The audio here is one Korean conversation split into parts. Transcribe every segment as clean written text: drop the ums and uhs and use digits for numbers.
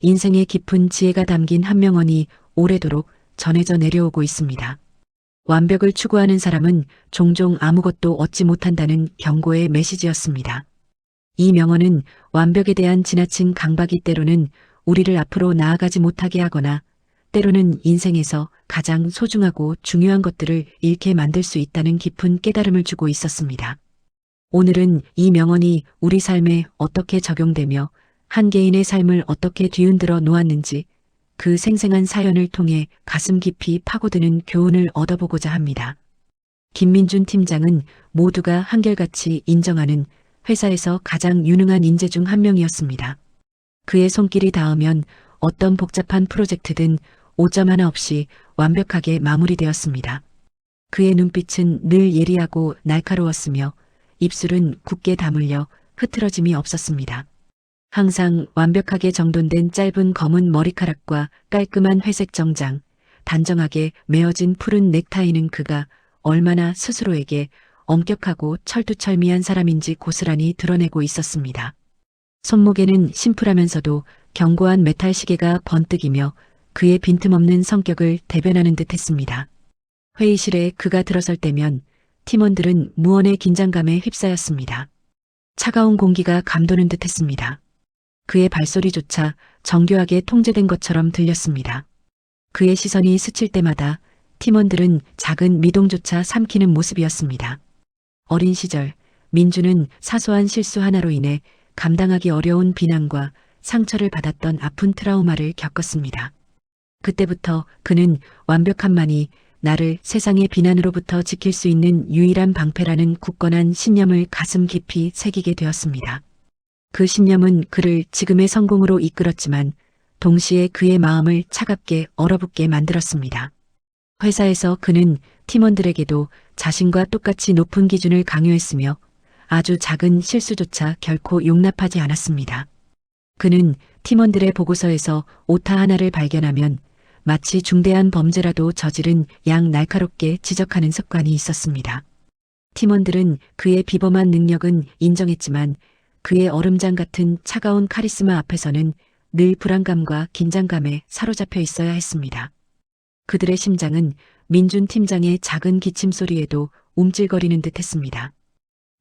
인생의 깊은 지혜가 담긴 한 명언이 오래도록 전해져 내려오고 있습니다. 완벽을 추구하는 사람은 종종 아무것도 얻지 못한다는 경고의 메시지였습니다. 이 명언은 완벽에 대한 지나친 강박이 때로는 우리를 앞으로 나아가지 못하게 하거나 때로는 인생에서 가장 소중하고 중요한 것들을 잃게 만들 수 있다는 깊은 깨달음을 주고 있었습니다. 오늘은 이 명언이 우리 삶에 어떻게 적용되며 한 개인의 삶을 어떻게 뒤흔들어 놓았는지 그 생생한 사연을 통해 가슴 깊이 파고드는 교훈을 얻어보고자 합니다. 김민준 팀장은 모두가 한결같이 인정하는 회사에서 가장 유능한 인재 중 한 명이었습니다. 그의 손길이 닿으면 어떤 복잡한 프로젝트든 오점 하나 없이 완벽하게 마무리되었습니다. 그의 눈빛은 늘 예리하고 날카로웠으며 입술은 굳게 다물려 흐트러짐이 없었습니다. 항상 완벽하게 정돈된 짧은 검은 머리카락과 깔끔한 회색 정장, 단정하게 메어진 푸른 넥타이는 그가 얼마나 스스로에게 엄격하고 철두철미한 사람인지 고스란히 드러내고 있었습니다. 손목에는 심플하면서도 견고한 메탈 시계가 번뜩이며 그의 빈틈없는 성격을 대변하는 듯 했습니다. 회의실에 그가 들어설 때면 팀원들은 무언의 긴장감에 휩싸였습니다. 차가운 공기가 감도는 듯 했습니다. 그의 발소리조차 정교하게 통제된 것처럼 들렸습니다. 그의 시선이 스칠 때마다 팀원들은 작은 미동조차 삼키는 모습이었습니다. 어린 시절 민주는 사소한 실수 하나로 인해 감당하기 어려운 비난과 상처를 받았던 아픈 트라우마를 겪었습니다. 그때부터 그는 완벽함만이 나를 세상의 비난으로부터 지킬 수 있는 유일한 방패라는 굳건한 신념을 가슴 깊이 새기게 되었습니다. 그 신념은 그를 지금의 성공으로 이끌었지만 동시에 그의 마음을 차갑게 얼어붙게 만들었습니다. 회사에서 그는 팀원들에게도 자신과 똑같이 높은 기준을 강요했으며 아주 작은 실수조차 결코 용납하지 않았습니다. 그는 팀원들의 보고서에서 오타 하나를 발견하면 마치 중대한 범죄라도 저지른 양 날카롭게 지적하는 습관이 있었습니다. 팀원들은 그의 비범한 능력은 인정했지만 그의 얼음장 같은 차가운 카리스마 앞에서는 늘 불안감과 긴장감에 사로잡혀 있어야 했습니다. 그들의 심장은 민준 팀장의 작은 기침 소리에도 움찔거리는 듯 했습니다.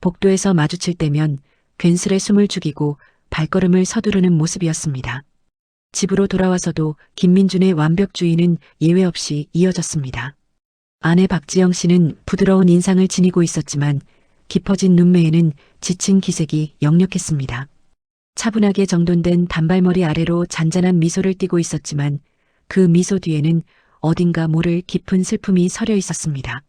복도에서 마주칠 때면 괜스레 숨을 죽이고 발걸음을 서두르는 모습이었습니다. 집으로 돌아와서도 김민준의 완벽주의는 예외 없이 이어졌습니다. 아내 박지영 씨는 부드러운 인상을 지니고 있었지만 깊어진 눈매에는 지친 기색이 역력했습니다. 차분하게 정돈된 단발머리 아래로 잔잔한 미소를 띠고 있었지만 그 미소 뒤에는 어딘가 모를 깊은 슬픔이 서려 있었습니다.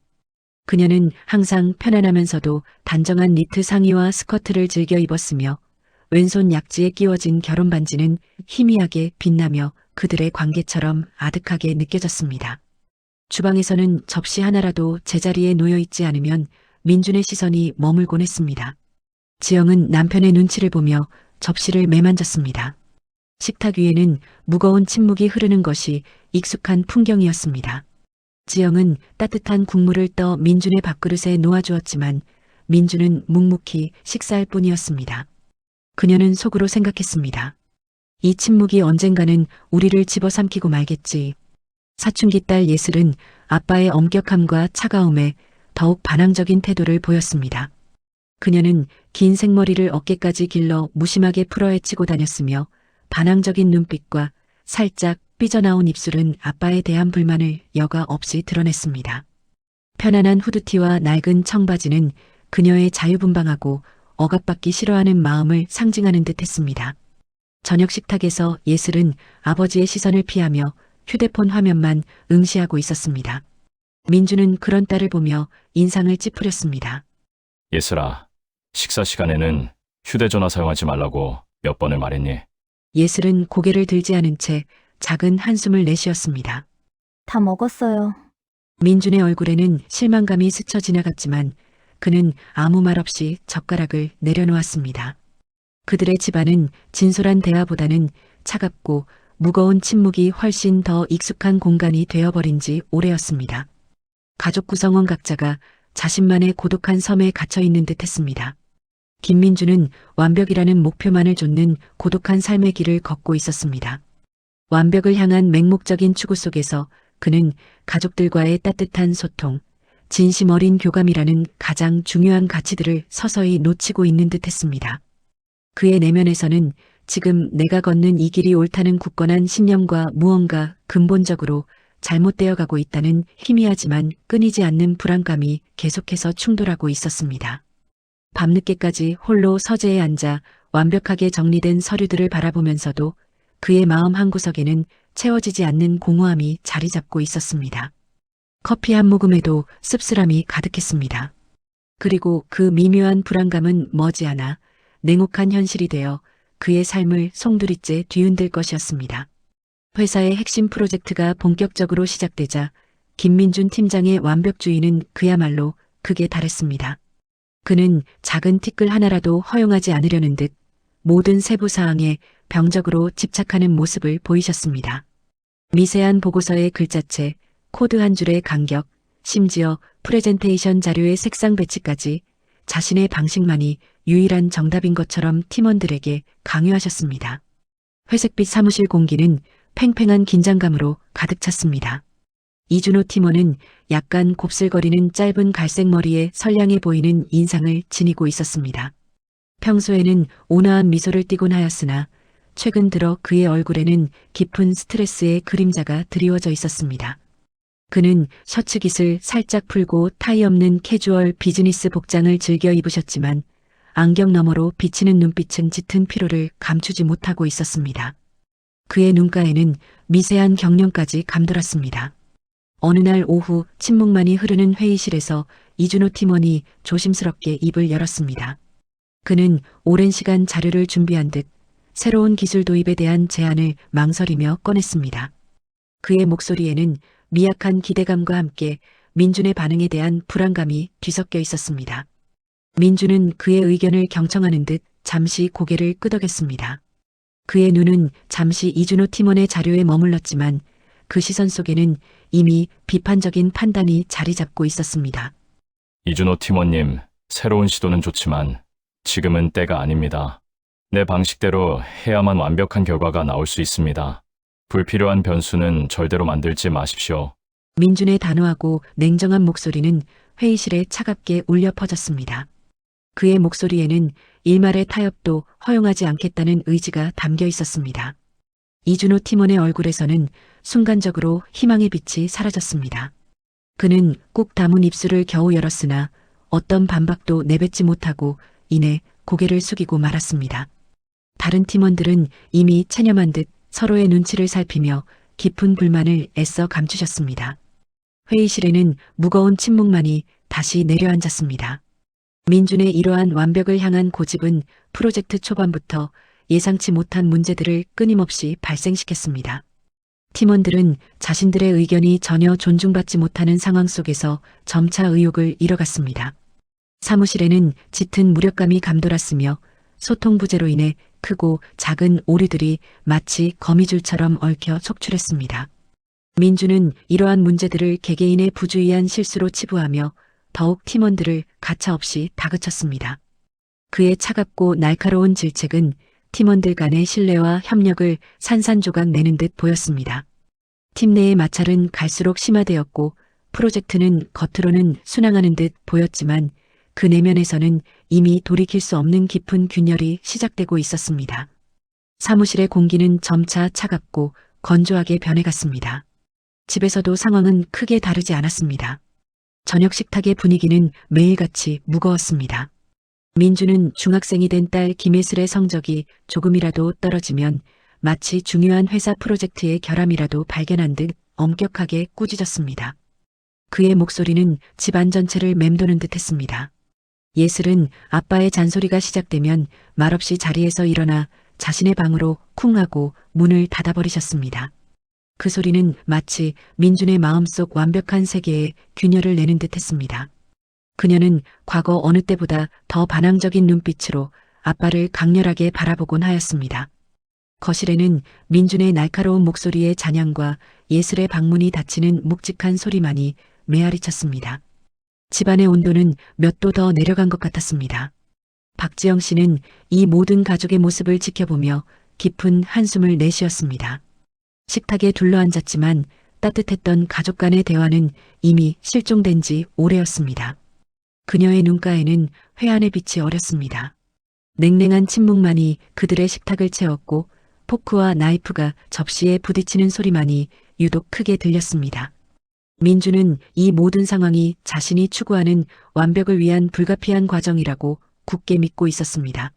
그녀는 항상 편안하면서도 단정한 니트 상의와 스커트를 즐겨 입었으며 왼손 약지에 끼워진 결혼 반지는 희미하게 빛나며 그들의 관계처럼 아득하게 느껴졌습니다. 주방에서는 접시 하나라도 제자리에 놓여 있지 않으면 민준의 시선이 머물곤 했습니다. 지영은 남편의 눈치를 보며 접시를 매만졌습니다. 식탁 위에는 무거운 침묵이 흐르는 것이 익숙한 풍경이었습니다. 지영은 따뜻한 국물을 떠 민준의 밥그릇에 놓아주었지만 민준은 묵묵히 식사할 뿐이었습니다. 그녀는 속으로 생각했습니다. 이 침묵이 언젠가는 우리를 집어삼키고 말겠지. 사춘기 딸 예슬은 아빠의 엄격함과 차가움에 더욱 반항적인 태도를 보였습니다. 그녀는 긴 생머리를 어깨까지 길러 무심하게 풀어헤치고 다녔으며 반항적인 눈빛과 살짝 삐져나온 입술은 아빠에 대한 불만을 여과 없이 드러냈습니다. 편안한 후드티와 낡은 청바지는 그녀의 자유분방하고 억압받기 싫어하는 마음을 상징하는 듯 했습니다. 저녁 식탁에서 예슬은 아버지의 시선을 피하며 휴대폰 화면만 응시하고 있었습니다. 민주는 그런 딸을 보며 인상을 찌푸렸습니다. 예슬아, 식사 시간에는 휴대전화 사용하지 말라고 몇 번을 말했니? 예슬은 고개를 들지 않은 채 작은 한숨을 내쉬었습니다. 다 먹었어요. 민준의 얼굴에는 실망감이 스쳐 지나갔지만 그는 아무 말 없이 젓가락을 내려놓았습니다. 그들의 집안은 진솔한 대화보다는 차갑고 무거운 침묵이 훨씬 더 익숙한 공간이 되어버린 지 오래였습니다. 가족 구성원 각자가 자신만의 고독한 섬에 갇혀 있는 듯 했습니다. 김민주는 완벽이라는 목표만을 좇는 고독한 삶의 길을 걷고 있었습니다. 완벽을 향한 맹목적인 추구 속에서 그는 가족들과의 따뜻한 소통, 진심 어린 교감이라는 가장 중요한 가치들을 서서히 놓치고 있는 듯 했습니다. 그의 내면에서는 지금 내가 걷는 이 길이 옳다는 굳건한 신념과 무언가 근본적으로 잘못되어 가고 있다는 희미하지만 끊이지 않는 불안감이 계속해서 충돌하고 있었습니다. 밤늦게까지 홀로 서재에 앉아 완벽하게 정리된 서류들을 바라보면서도 그의 마음 한구석에는 채워지지 않는 공허함이 자리 잡고 있었습니다. 커피 한 모금에도 씁쓸함이 가득했습니다. 그리고 그 미묘한 불안감은 머지않아 냉혹한 현실이 되어 그의 삶을 송두리째 뒤흔들 것이었습니다. 회사의 핵심 프로젝트가 본격적으로 시작되자 김민준 팀장의 완벽주의는 그야말로 극에 달했습니다. 그는 작은 티끌 하나라도 허용하지 않으려는 듯 모든 세부 사항에 병적으로 집착하는 모습을 보이셨습니다. 미세한 보고서의 글자체, 코드 한 줄의 간격, 심지어 프레젠테이션 자료의 색상 배치까지 자신의 방식만이 유일한 정답인 것처럼 팀원들에게 강요하셨습니다. 회색빛 사무실 공기는 팽팽한 긴장감으로 가득 찼습니다. 이준호 팀원은 약간 곱슬거리는 짧은 갈색 머리에 선량해 보이는 인상을 지니고 있었습니다. 평소에는 온화한 미소를 띠곤 하였으나 최근 들어 그의 얼굴에는 깊은 스트레스의 그림자가 드리워져 있었습니다. 그는 셔츠 깃을 살짝 풀고 타이 없는 캐주얼 비즈니스 복장을 즐겨 입으셨지만 안경 너머로 비치는 눈빛은 짙은 피로를 감추지 못하고 있었습니다. 그의 눈가에는 미세한 경련까지 감돌았습니다. 어느 날 오후 침묵만이 흐르는 회의실에서 이준호 팀원이 조심스럽게 입을 열었습니다. 그는 오랜 시간 자료를 준비한 듯 새로운 기술 도입에 대한 제안을 망설이며 꺼냈습니다. 그의 목소리에는 미약한 기대감과 함께 민준의 반응에 대한 불안감이 뒤섞여 있었습니다. 민준은 그의 의견을 경청하는 듯 잠시 고개를 끄덕였습니다. 그의 눈은 잠시 이준호 팀원의 자료에 머물렀지만 그 시선 속에는 이미 비판적인 판단이 자리 잡고 있었습니다. 이준호 팀원님, 새로운 시도는 좋지만 지금은 때가 아닙니다. 내 방식대로 해야만 완벽한 결과가 나올 수 있습니다. 불필요한 변수는 절대로 만들지 마십시오. 민준의 단호하고 냉정한 목소리는 회의실에 차갑게 울려 퍼졌습니다. 그의 목소리에는 일말의 타협도 허용하지 않겠다는 의지가 담겨 있었습니다. 이준호 팀원의 얼굴에서는 순간적으로 희망의 빛이 사라졌습니다. 그는 꾹 다문 입술을 겨우 열었으나 어떤 반박도 내뱉지 못하고 이내 고개를 숙이고 말았습니다. 다른 팀원들은 이미 체념한 듯 서로의 눈치를 살피며 깊은 불만을 애써 감추셨습니다. 회의실에는 무거운 침묵만이 다시 내려앉았습니다. 민준의 이러한 완벽을 향한 고집은 프로젝트 초반부터 예상치 못한 문제들을 끊임없이 발생시켰습니다. 팀원들은 자신들의 의견이 전혀 존중받지 못하는 상황 속에서 점차 의욕을 잃어갔습니다. 사무실에는 짙은 무력감이 감돌았으며 소통 부재로 인해 크고 작은 오류들이 마치 거미줄처럼 얽혀 속출했습니다. 민주는 이러한 문제들을 개개인의 부주의한 실수로 치부하며 더욱 팀원들을 가차없이 다그쳤습니다. 그의 차갑고 날카로운 질책은 팀원들 간의 신뢰와 협력을 산산조각 내는 듯 보였습니다. 팀 내의 마찰은 갈수록 심화되었고 프로젝트는 겉으로는 순항하는 듯 보였지만 그 내면에서는 이미 돌이킬 수 없는 깊은 균열이 시작되고 있었습니다. 사무실의 공기는 점차 차갑고 건조하게 변해갔습니다. 집에서도 상황은 크게 다르지 않았습니다. 저녁 식탁의 분위기는 매일같이 무거웠습니다. 민주는 중학생이 된 딸 김예슬의 성적이 조금이라도 떨어지면 마치 중요한 회사 프로젝트의 결함이라도 발견한 듯 엄격하게 꾸짖었습니다. 그의 목소리는 집안 전체를 맴도는 듯 했습니다. 예슬은 아빠의 잔소리가 시작되면 말없이 자리에서 일어나 자신의 방으로 쿵 하고 문을 닫아버리셨습니다. 그 소리는 마치 민준의 마음속 완벽한 세계에 균열을 내는 듯 했습니다. 그녀는 과거 어느 때보다 더 반항적인 눈빛으로 아빠를 강렬하게 바라보곤 하였습니다. 거실에는 민준의 날카로운 목소리의 잔향과 예슬의 방문이 닫히는 묵직한 소리만이 메아리 쳤습니다. 집안의 온도는 몇 도 더 내려간 것 같았습니다. 박지영 씨는 이 모든 가족의 모습을 지켜보며 깊은 한숨을 내쉬었습니다. 식탁에 둘러앉았지만 따뜻했던 가족 간의 대화는 이미 실종된 지 오래였습니다. 그녀의 눈가에는 회한의 빛이 어렸습니다. 냉랭한 침묵만이 그들의 식탁을 채웠고 포크와 나이프가 접시에 부딪히는 소리만이 유독 크게 들렸습니다. 민주는 이 모든 상황이 자신이 추구하는 완벽을 위한 불가피한 과정이라고 굳게 믿고 있었습니다.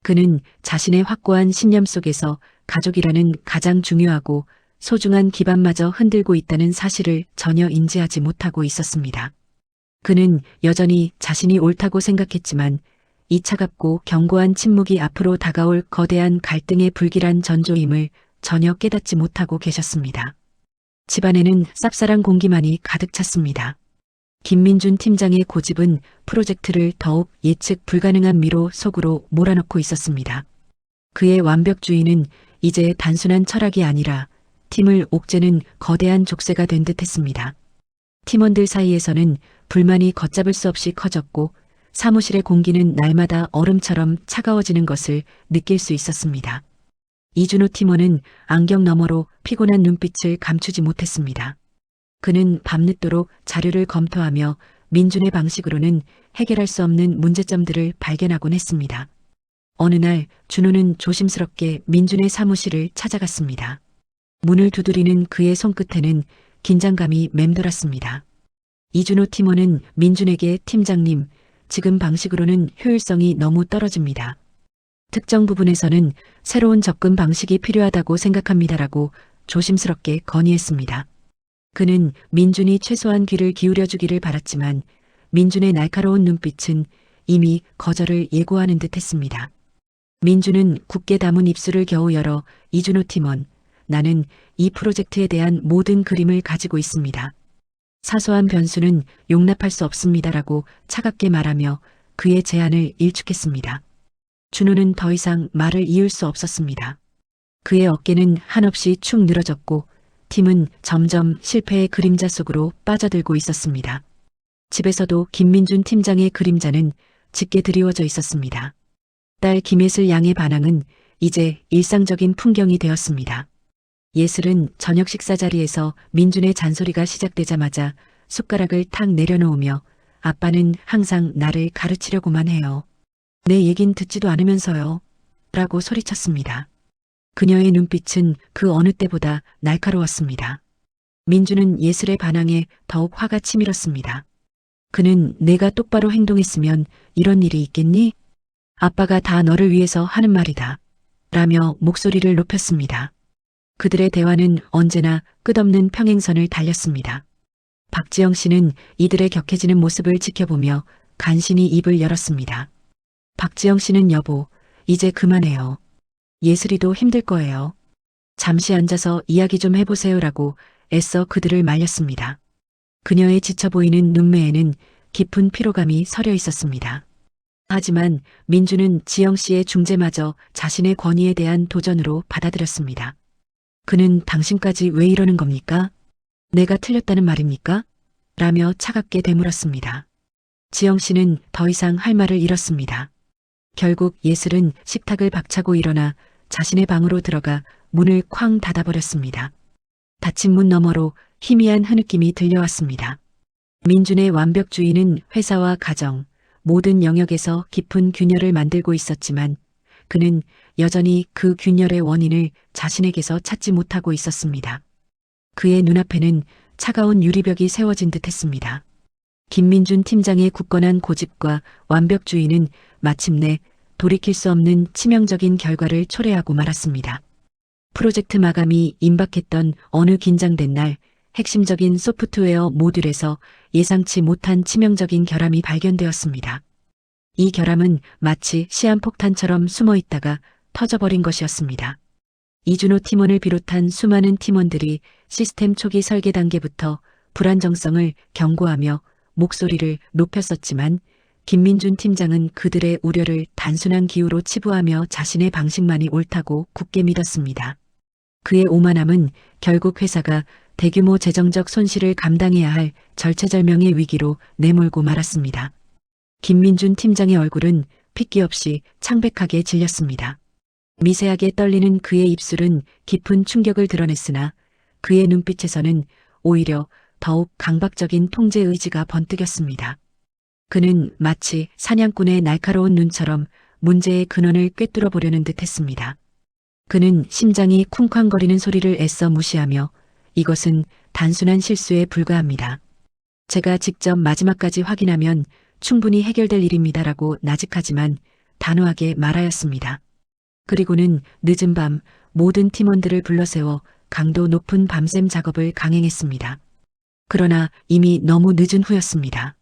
그는 자신의 확고한 신념 속에서 가족이라는 가장 중요하고 소중한 기반마저 흔들고 있다는 사실을 전혀 인지하지 못하고 있었습니다. 그는 여전히 자신이 옳다고 생각했지만 이 차갑고 견고한 침묵이 앞으로 다가올 거대한 갈등의 불길한 전조임을 전혀 깨닫지 못하고 계셨습니다. 집안에는 쌉쌀한 공기만이 가득 찼습니다. 김민준 팀장의 고집은 프로젝트를 더욱 예측 불가능한 미로 속으로 몰아넣고 있었습니다. 그의 완벽주의는 이제 단순한 철학이 아니라 팀을 옥죄는 거대한 족쇄가 된 듯했습니다. 팀원들 사이에서는 불만이 걷잡을 수 없이 커졌고 사무실의 공기는 날마다 얼음처럼 차가워지는 것을 느낄 수 있었습니다. 이준호 팀원은 안경 너머로 피곤한 눈빛을 감추지 못했습니다. 그는 밤늦도록 자료를 검토하며 민준의 방식으로는 해결할 수 없는 문제점들을 발견하곤 했습니다. 어느 날 준호는 조심스럽게 민준의 사무실을 찾아갔습니다. 문을 두드리는 그의 손끝에는 긴장감이 맴돌았습니다. 이준호 팀원은 민준에게 팀장님, 지금 방식으로는 효율성이 너무 떨어집니다. 특정 부분에서는 새로운 접근 방식이 필요하다고 생각합니다라고 조심스럽게 건의했습니다. 그는 민준이 최소한 귀를 기울여주기를 바랐지만 민준의 날카로운 눈빛은 이미 거절을 예고하는 듯 했습니다. 민준은 굳게 담은 입술을 겨우 열어 이준호 팀원, 나는 이 프로젝트에 대한 모든 그림을 가지고 있습니다. 사소한 변수는 용납할 수 없습니다라고 차갑게 말하며 그의 제안을 일축했습니다. 준호는 더 이상 말을 이을 수 없었습니다. 그의 어깨는 한없이 축 늘어졌고 팀은 점점 실패의 그림자 속으로 빠져들고 있었습니다. 집에서도 김민준 팀장의 그림자는 짙게 드리워져 있었습니다. 딸 김예슬 양의 반항은 이제 일상적인 풍경이 되었습니다. 예슬은 저녁 식사 자리에서 민준의 잔소리가 시작되자마자 숟가락을 탁 내려놓으며 아빠는 항상 나를 가르치려고만 해요. 내 얘긴 듣지도 않으면서요. 라고 소리쳤습니다. 그녀의 눈빛은 그 어느 때보다 날카로웠습니다. 민준은 예슬의 반항에 더욱 화가 치밀었습니다. 그는 내가 똑바로 행동했으면 이런 일이 있겠니? 아빠가 다 너를 위해서 하는 말이다. 라며 목소리를 높였습니다. 그들의 대화는 언제나 끝없는 평행선을 달렸습니다. 박지영 씨는 이들의 격해지는 모습을 지켜보며 간신히 입을 열었습니다. 박지영 씨는 여보, 이제 그만해요. 예슬이도 힘들 거예요. 잠시 앉아서 이야기 좀 해보세요라고 애써 그들을 말렸습니다. 그녀의 지쳐 보이는 눈매에는 깊은 피로감이 서려 있었습니다. 하지만 민주는 지영 씨의 중재마저 자신의 권위에 대한 도전으로 받아들였습니다. 그는 당신까지 왜 이러는 겁니까? 내가 틀렸다는 말입니까? 라며 차갑게 되물었습니다. 지영 씨는 더 이상 할 말을 잃었습니다. 결국 예슬은 식탁을 박차고 일어나 자신의 방으로 들어가 문을 쾅 닫아버렸습니다. 닫힌 문 너머로 희미한 흐느낌이 들려왔습니다. 민준의 완벽주의는 회사와 가정, 모든 영역에서 깊은 균열을 만들고 있었지만 그는 여전히 그 균열의 원인을 자신에게서 찾지 못하고 있었습니다. 그의 눈앞에는 차가운 유리벽이 세워진 듯 했습니다. 김민준 팀장의 굳건한 고집과 완벽주의는 마침내 돌이킬 수 없는 치명적인 결과를 초래하고 말았습니다. 프로젝트 마감이 임박했던 어느 긴장된 날, 핵심적인 소프트웨어 모듈에서 예상치 못한 치명적인 결함이 발견되었습니다. 이 결함은 마치 시한폭탄처럼 숨어 있다가 터져버린 것이었습니다. 이준호 팀원을 비롯한 수많은 팀원들이 시스템 초기 설계 단계부터 불안정성을 경고하며 목소리를 높였었지만 김민준 팀장은 그들의 우려를 단순한 기후로 치부하며 자신의 방식만이 옳다고 굳게 믿었습니다. 그의 오만함은 결국 회사가 대규모 재정적 손실을 감당해야 할 절체절명의 위기로 내몰고 말았습니다. 김민준 팀장의 얼굴은 핏기 없이 창백하게 질렸습니다. 미세하게 떨리는 그의 입술은 깊은 충격을 드러냈으나 그의 눈빛에서는 오히려 더욱 강박적인 통제 의지가 번뜩였습니다. 그는 마치 사냥꾼의 날카로운 눈처럼 문제의 근원을 꿰뚫어 보려는 듯 했습니다. 그는 심장이 쿵쾅거리는 소리를 애써 무시하며 이것은 단순한 실수에 불과합니다. 제가 직접 마지막까지 확인하면 충분히 해결될 일입니다라고 나직하지만 단호하게 말하였습니다. 그리고는 늦은 밤 모든 팀원들을 불러세워 강도 높은 밤샘 작업을 강행했습니다. 그러나 이미 너무 늦은 후였습니다.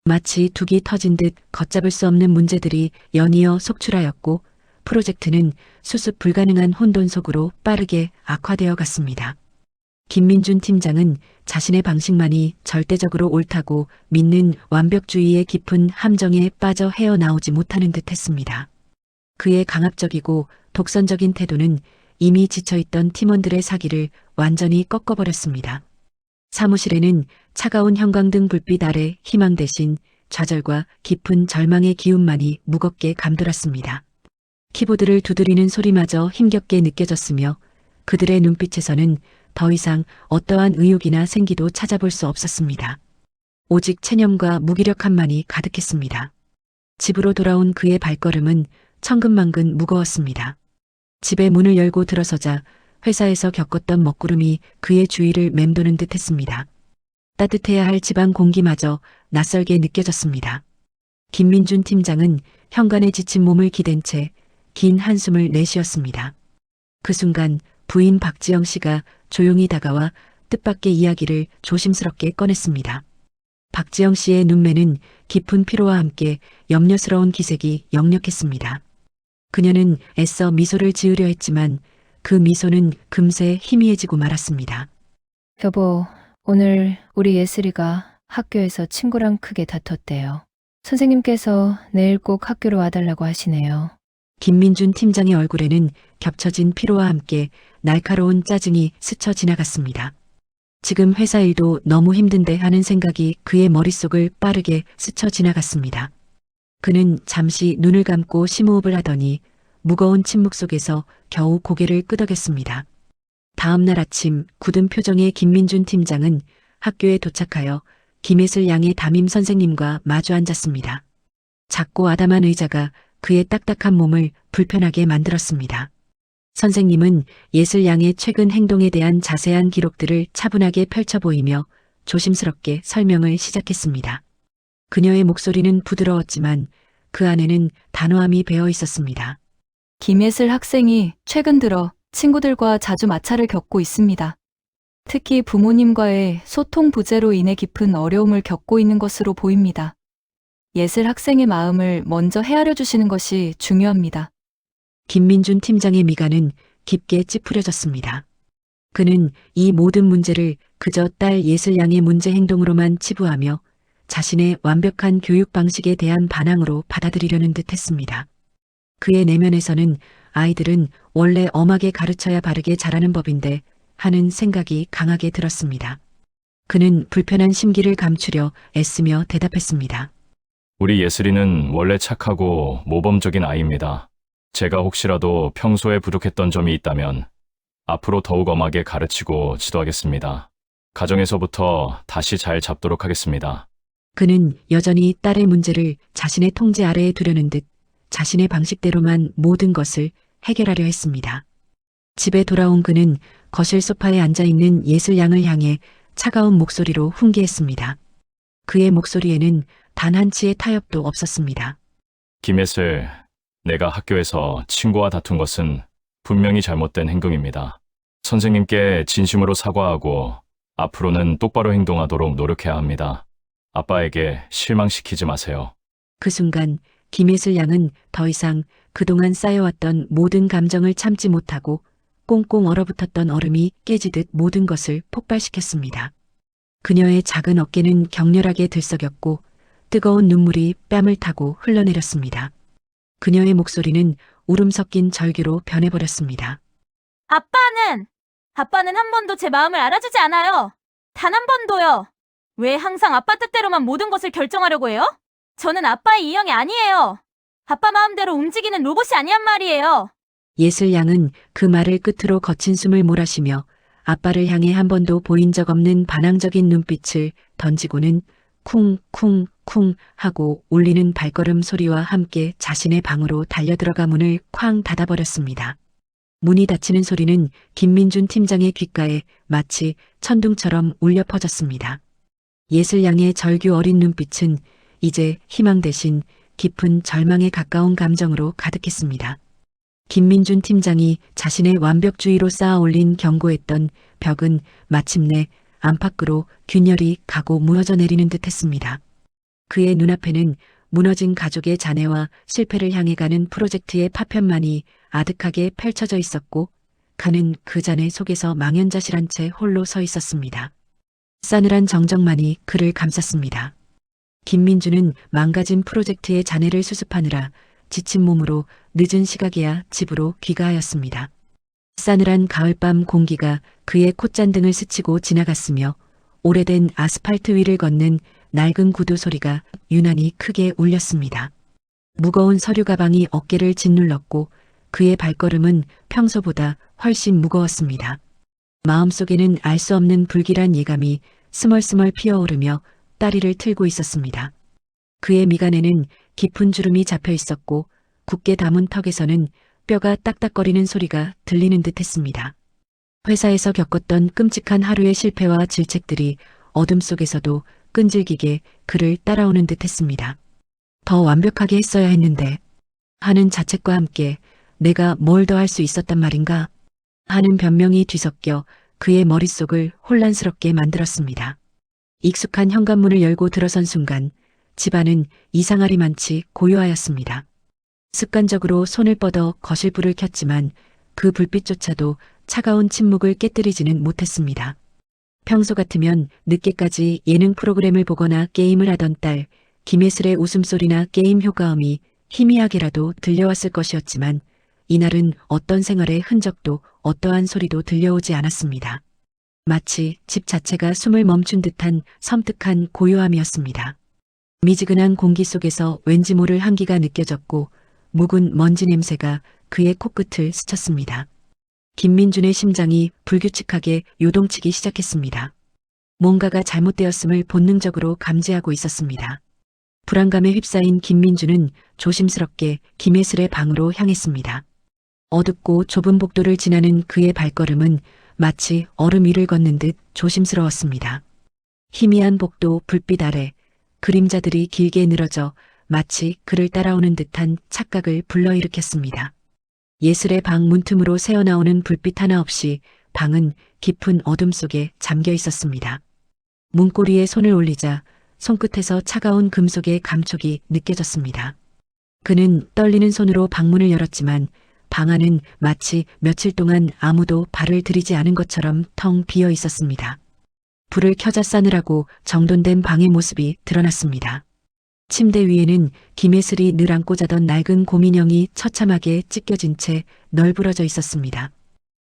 마치 둑이 터진 듯 걷잡을 수 없는 문제들이 연이어 속출하였고 프로젝트는 수습 불가능한 혼돈 속으로 빠르게 악화되어 갔습니다. 김민준 팀장은 자신의 방식만이 절대적으로 옳다고 믿는 완벽주의의 깊은 함정에 빠져 헤어나오지 못하는 듯 했습니다. 그의 강압적이고 독선적인 태도는 이미 지쳐있던 팀원들의 사기를 완전히 꺾어버렸습니다. 사무실에는 차가운 형광등 불빛 아래 희망 대신 좌절과 깊은 절망의 기운만이 무겁게 감돌았습니다. 키보드를 두드리는 소리마저 힘겹게 느껴졌으며 그들의 눈빛에서는 더 이상 어떠한 의욕이나 생기도 찾아볼 수 없었습니다. 오직 체념과 무기력함만이 가득했습니다. 집으로 돌아온 그의 발걸음은 천근만근 무거웠습니다. 집의 문을 열고 들어서자 회사에서 겪었던 먹구름이 그의 주위를 맴도는 듯 했습니다. 따뜻해야 할 집안 공기마저 낯설게 느껴졌습니다. 김민준 팀장은 현관에 지친 몸을 기댄 채 긴 한숨을 내쉬었습니다. 그 순간 부인 박지영 씨가 조용히 다가와 뜻밖의 이야기를 조심스럽게 꺼냈습니다. 박지영 씨의 눈매는 깊은 피로와 함께 염려스러운 기색이 역력했습니다. 그녀는 애써 미소를 지으려 했지만 그 미소는 금세 희미해지고 말았습니다. 여보, 오늘 우리 예슬이가 학교에서 친구랑 크게 다퉜대요. 선생님께서 내일 꼭 학교로 와달라고 하시네요. 김민준 팀장의 얼굴에는 겹쳐진 피로와 함께 날카로운 짜증이 스쳐 지나갔습니다. 지금 회사 일도 너무 힘든데 하는 생각이 그의 머릿속을 빠르게 스쳐 지나갔습니다. 그는 잠시 눈을 감고 심호흡을 하더니 무거운 침묵 속에서 겨우 고개를 끄덕였습니다. 다음 날 아침 굳은 표정의 김민준 팀장은 학교에 도착하여 김예슬 양의 담임 선생님과 마주 앉았습니다. 작고 아담한 의자가 그의 딱딱한 몸을 불편하게 만들었습니다. 선생님은 예슬 양의 최근 행동에 대한 자세한 기록들을 차분하게 펼쳐 보이며 조심스럽게 설명을 시작했습니다. 그녀의 목소리는 부드러웠지만 그 안에는 단호함이 배어 있었습니다. 김예슬 학생이 최근 들어 친구들과 자주 마찰을 겪고 있습니다. 특히 부모님과의 소통 부재로 인해 깊은 어려움을 겪고 있는 것으로 보입니다. 예슬 학생의 마음을 먼저 헤아려 주시는 것이 중요합니다. 김민준 팀장의 미간은 깊게 찌푸려졌습니다. 그는 이 모든 문제를 그저 딸 예슬 양의 문제 행동으로만 치부하며 자신의 완벽한 교육 방식에 대한 반항으로 받아들이려는 듯 했습니다. 그의 내면에서는 아이들은 원래 엄하게 가르쳐야 바르게 자라는 법인데 하는 생각이 강하게 들었습니다. 그는 불편한 심기를 감추려 애쓰며 대답했습니다. 우리 예슬이는 원래 착하고 모범적인 아이입니다. 제가 혹시라도 평소에 부족했던 점이 있다면 앞으로 더욱 엄하게 가르치고 지도하겠습니다. 가정에서부터 다시 잘 잡도록 하겠습니다. 그는 여전히 딸의 문제를 자신의 통제 아래에 두려는 듯 자신의 방식대로만 모든 것을 해결하려 했습니다. 집에 돌아온 그는 거실 소파에 앉아있는 예슬 양을 향해 차가운 목소리로 훈계했습니다. 그의 목소리에는 단 한치의 타협도 없었습니다. 김예슬, 내가 학교에서 친구와 다툰 것은 분명히 잘못된 행동입니다. 선생님께 진심으로 사과하고 앞으로는 똑바로 행동하도록 노력해야 합니다. 아빠에게 실망시키지 마세요. 그 순간 김예슬 양은 더 이상 그동안 쌓여왔던 모든 감정을 참지 못하고 꽁꽁 얼어붙었던 얼음이 깨지듯 모든 것을 폭발시켰습니다. 그녀의 작은 어깨는 격렬하게 들썩였고 뜨거운 눈물이 뺨을 타고 흘러내렸습니다. 그녀의 목소리는 울음 섞인 절규로 변해버렸습니다. 아빠는 한 번도 제 마음을 알아주지 않아요. 단 한 번도요. 왜 항상 아빠 뜻대로만 모든 것을 결정하려고 해요? 저는 아빠의 이형이 아니에요. 아빠 마음대로 움직이는 로봇이 아니란 말이에요. 예슬 양은 그 말을 끝으로 거친 숨을 몰아쉬며 아빠를 향해 한 번도 보인 적 없는 반항적인 눈빛을 던지고는 쿵쿵쿵 하고 울리는 발걸음 소리와 함께 자신의 방으로 달려들어가 문을 쾅 닫아버렸습니다. 문이 닫히는 소리는 김민준 팀장의 귓가에 마치 천둥처럼 울려 퍼졌습니다. 예슬 양의 절규 어린 눈빛은 이제 희망 대신 깊은 절망에 가까운 감정으로 가득했습니다. 김민준 팀장이 자신의 완벽주의로 쌓아 올린 견고했던 벽은 마침내 안팎으로 균열이 가고 무너져 내리는 듯 했습니다. 그의 눈앞에는 무너진 가족의 잔해와 실패를 향해 가는 프로젝트의 파편만이 아득하게 펼쳐져 있었고 그는 그 잔해 속에서 망연자실한 채 홀로 서 있었습니다. 싸늘한 정적만이 그를 감쌌습니다. 김민주는 망가진 프로젝트의 잔해를 수습하느라 지친 몸으로 늦은 시각에야 집으로 귀가하였습니다. 싸늘한 가을밤 공기가 그의 콧잔등을 스치고 지나갔으며 오래된 아스팔트 위를 걷는 낡은 구두 소리가 유난히 크게 울렸습니다. 무거운 서류 가방이 어깨를 짓눌렀고 그의 발걸음은 평소보다 훨씬 무거웠습니다. 마음속에는 알 수 없는 불길한 예감이 스멀스멀 피어오르며 다리를 틀고 있었습니다. 그의 미간에는 깊은 주름이 잡혀 있었고 굳게 담은 턱에서는 뼈가 딱딱거리는 소리가 들리는 듯 했습니다. 회사에서 겪었던 끔찍한 하루의 실패와 질책들이 어둠 속에서도 끈질기게 그를 따라오는 듯 했습니다. 더 완벽하게 했어야 했는데 하는 자책과 함께 내가 뭘 더 할 수 있었단 말인가 하는 변명이 뒤섞여 그의 머릿속을 혼란스럽게 만들었습니다. 익숙한 현관문을 열고 들어선 순간 집안은 이상하리만치 고요하였습니다. 습관적으로 손을 뻗어 거실불을 켰지만 그 불빛조차도 차가운 침묵을 깨뜨리지는 못했습니다. 평소 같으면 늦게까지 예능 프로그램을 보거나 게임을 하던 딸 김예슬의 웃음소리나 게임 효과음이 희미하게라도 들려왔을 것이었지만 이날은 어떤 생활의 흔적도 어떠한 소리도 들려오지 않았습니다. 마치 집 자체가 숨을 멈춘 듯한 섬뜩한 고요함이었습니다. 미지근한 공기 속에서 왠지 모를 한기가 느껴졌고 묵은 먼지 냄새가 그의 코끝을 스쳤습니다. 김민준의 심장이 불규칙하게 요동치기 시작했습니다. 뭔가가 잘못되었음을 본능적으로 감지하고 있었습니다. 불안감에 휩싸인 김민준은 조심스럽게 김예슬의 방으로 향했습니다. 어둡고 좁은 복도를 지나는 그의 발걸음은 마치 얼음 위를 걷는 듯 조심스러웠습니다. 희미한 복도 불빛 아래 그림자들이 길게 늘어져 마치 그를 따라오는 듯한 착각을 불러일으켰습니다. 예슬의 방 문틈으로 새어나오는 불빛 하나 없이 방은 깊은 어둠 속에 잠겨 있었습니다. 문고리에 손을 올리자 손끝에서 차가운 금속의 감촉이 느껴졌습니다. 그는 떨리는 손으로 방문을 열었지만 방 안은 마치 며칠 동안 아무도 발을 들이지 않은 것처럼 텅 비어 있었습니다. 불을 켜자 싸늘하고 정돈된 방의 모습이 드러났습니다. 침대 위에는 김예슬이 늘 안고 자던 낡은 곰인형이 처참하게 찢겨진 채 널브러져 있었습니다.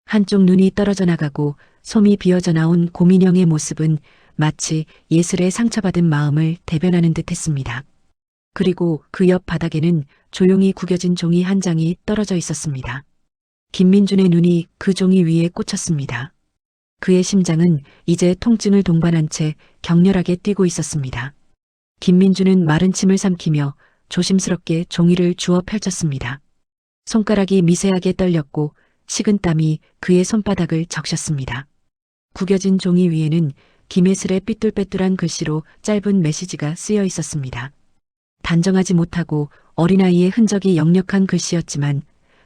한쪽 눈이 떨어져 나가고 솜이 비어져 나온 곰인형의 모습은 마치 예슬의 상처받은 마음을 대변하는 듯 했습니다. 그리고 그 옆 바닥에는 조용히 구겨진 종이 한 장이 떨어져 있었습니다. 김민준의 눈이 그 종이 위에 꽂혔습니다. 그의 심장은 이제 통증을 동반한 채 격렬하게 뛰고 있었습니다. 김민준은 마른 침을 삼키며 조심스럽게 종이를 주워 펼쳤습니다. 손가락이 미세하게 떨렸고 식은땀이 그의 손바닥을 적셨습니다. 구겨진 종이 위에는 김예슬의 삐뚤빼뚤한 글씨로 짧은 메시지가 쓰여 있었습니다. 단정하지 못하고 어린아이의 흔적이 역력한 글씨였지만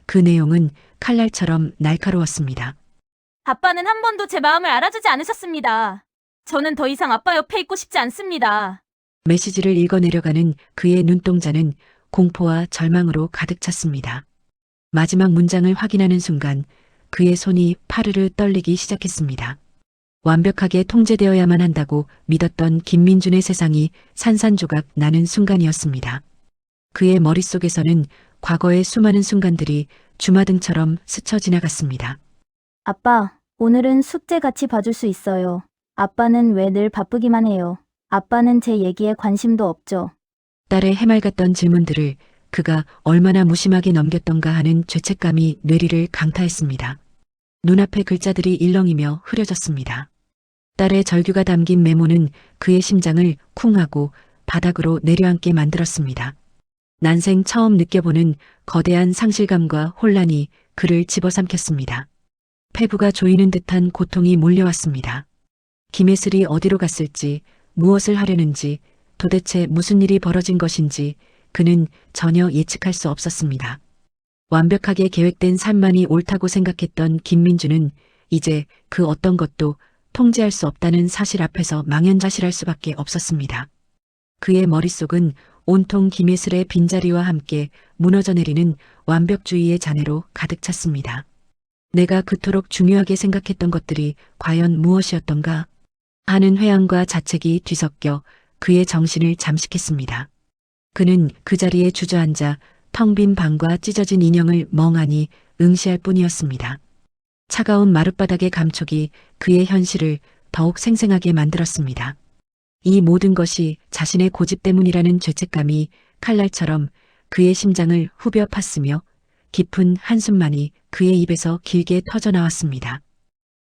그 내용은 칼날처럼 날카로웠습니다. 아빠는 한 번도 제 마음을 알아주지 않으셨습니다. 저는 더 이상 아빠 옆에 있고 싶지 않습니다. 메시지를 읽어내려가는 그의 눈동자는 공포와 절망으로 가득 찼습니다. 마지막 문장을 확인하는 순간 그의 손이 파르르 떨리기 시작했습니다. 완벽하게 통제되어야만 한다고 믿었던 김민준의 세상이 산산조각 나는 순간이었습니다. 그의 머릿속에서는 과거의 수많은 순간들이 주마등처럼 스쳐 지나갔습니다. 아빠, 오늘은 숙제 같이 봐줄 수 있어요. 아빠는 왜 늘 바쁘기만 해요. 아빠는 제 얘기에 관심도 없죠. 딸의 해맑았던 질문들을 그가 얼마나 무심하게 넘겼던가 하는 죄책감이 뇌리를 강타했습니다. 눈앞의 글자들이 일렁이며 흐려졌습니다. 딸의 절규가 담긴 메모는 그의 심장을 쿵 하고 바닥으로 내려앉게 만들었습니다. 난생 처음 느껴보는 거대한 상실감과 혼란이 그를 집어삼켰습니다. 폐부가 조이는 듯한 고통이 몰려왔습니다. 김혜슬이 어디로 갔을지, 무엇을 하려는지, 도대체 무슨 일이 벌어진 것인지 그는 전혀 예측할 수 없었습니다. 완벽하게 계획된 삶만이 옳다고 생각했던 김민주는 이제 그 어떤 것도 통제할 수 없다는 사실 앞에서 망연자실할 수밖에 없었습니다. 그의 머릿속은 온통 김혜슬의 빈자리와 함께 무너져 내리는 완벽주의의 잔해로 가득 찼습니다. 내가 그토록 중요하게 생각했던 것들이 과연 무엇이었던가 하는 회한과 자책이 뒤섞여 그의 정신을 잠식했습니다. 그는 그 자리에 주저앉아 텅 빈 방과 찢어진 인형을 멍하니 응시할 뿐이었습니다. 차가운 마룻바닥의 감촉이 그의 현실을 더욱 생생하게 만들었습니다. 이 모든 것이 자신의 고집 때문이라는 죄책감이 칼날처럼 그의 심장을 후벼 팠으며 깊은 한숨만이 그의 입에서 길게 터져나왔습니다.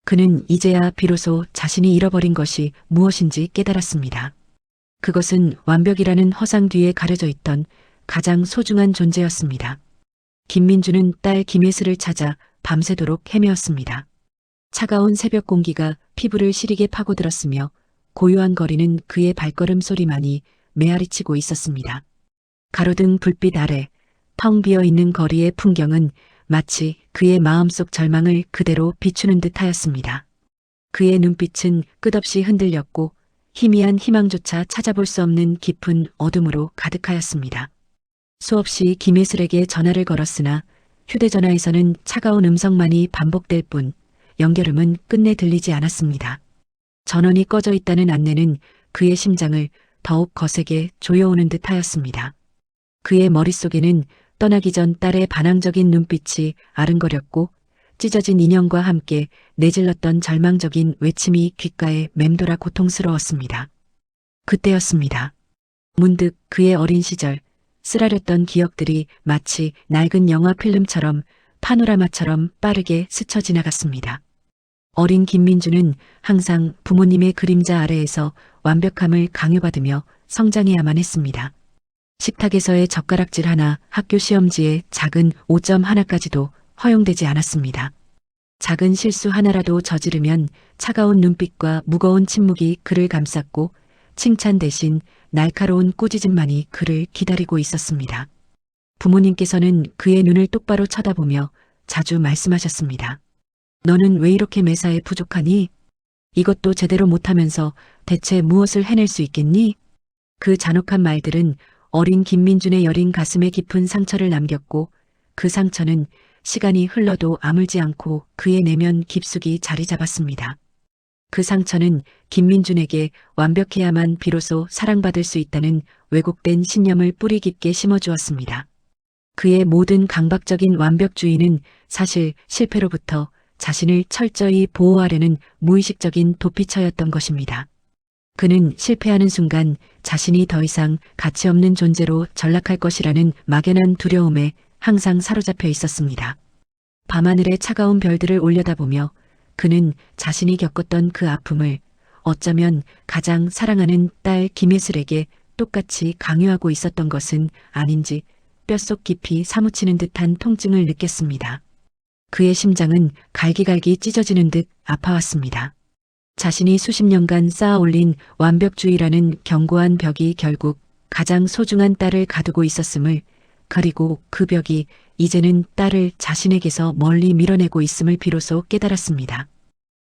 그는 이제야 비로소 자신이 잃어버린 것이 무엇인지 깨달았습니다. 그것은 완벽이라는 허상 뒤에 가려져 있던 가장 소중한 존재였습니다. 김민주는 딸 김혜슬을 찾아 밤새도록 헤매었습니다. 차가운 새벽 공기가 피부를 시리게 파고들었으며 고요한 거리는 그의 발걸음 소리만이 메아리치고 있었습니다. 가로등 불빛 아래 텅 비어 있는 거리의 풍경은 마치 그의 마음속 절망을 그대로 비추는 듯하였습니다. 그의 눈빛은 끝없이 흔들렸고 희미한 희망조차 찾아볼 수 없는 깊은 어둠으로 가득하였습니다. 수없이 김혜슬에게 전화를 걸었으나 휴대전화에서는 차가운 음성만이 반복될 뿐 연결음은 끝내 들리지 않았습니다. 전원이 꺼져 있다는 안내는 그의 심장을 더욱 거세게 조여오는 듯하였습니다. 그의 머릿속에는 떠나기 전 딸의 반항적인 눈빛이 아른거렸고 찢어진 인형과 함께 내질렀던 절망적인 외침이 귓가에 맴돌아 고통스러웠습니다. 그때였습니다. 문득 그의 어린 시절 쓰라렸던 기억들이 마치 낡은 영화 필름처럼 파노라마처럼 빠르게 스쳐 지나갔습니다. 어린 김민주는 항상 부모님의 그림자 아래에서 완벽함을 강요받으며 성장해야만 했습니다. 식탁에서의 젓가락질 하나, 학교 시험지에 작은 5점 하나까지도 허용되지 않았습니다. 작은 실수 하나라도 저지르면 차가운 눈빛과 무거운 침묵이 그를 감쌌고 칭찬 대신 날카로운 꾸짖음만이 그를 기다리고 있었습니다. 부모님께서는 그의 눈을 똑바로 쳐다보며 자주 말씀하셨습니다. 너는 왜 이렇게 매사에 부족하니? 이것도 제대로 못하면서 대체 무엇을 해낼 수 있겠니? 그 잔혹한 말들은 어린 김민준의 여린 가슴에 깊은 상처를 남겼고 그 상처는 시간이 흘러도 아물지 않고 그의 내면 깊숙이 자리 잡았습니다. 그 상처는 김민준에게 완벽해야만 비로소 사랑받을 수 있다는 왜곡된 신념을 뿌리 깊게 심어주었습니다. 그의 모든 강박적인 완벽주의는 사실 실패로부터 자신을 철저히 보호하려는 무의식적인 도피처였던 것입니다. 그는 실패하는 순간 자신이 더 이상 가치 없는 존재로 전락할 것이라는 막연한 두려움에 항상 사로잡혀 있었습니다. 밤하늘의 차가운 별들을 올려다보며 그는 자신이 겪었던 그 아픔을 어쩌면 가장 사랑하는 딸 김혜슬에게 똑같이 강요하고 있었던 것은 아닌지 뼛속 깊이 사무치는 듯한 통증을 느꼈습니다. 그의 심장은 갈기갈기 찢어지는 듯 아파왔습니다. 자신이 수십 년간 쌓아 올린 완벽주의라는 견고한 벽이 결국 가장 소중한 딸을 가두고 있었음을, 그리고 그 벽이 이제는 딸을 자신에게서 멀리 밀어내고 있음을 비로소 깨달았습니다.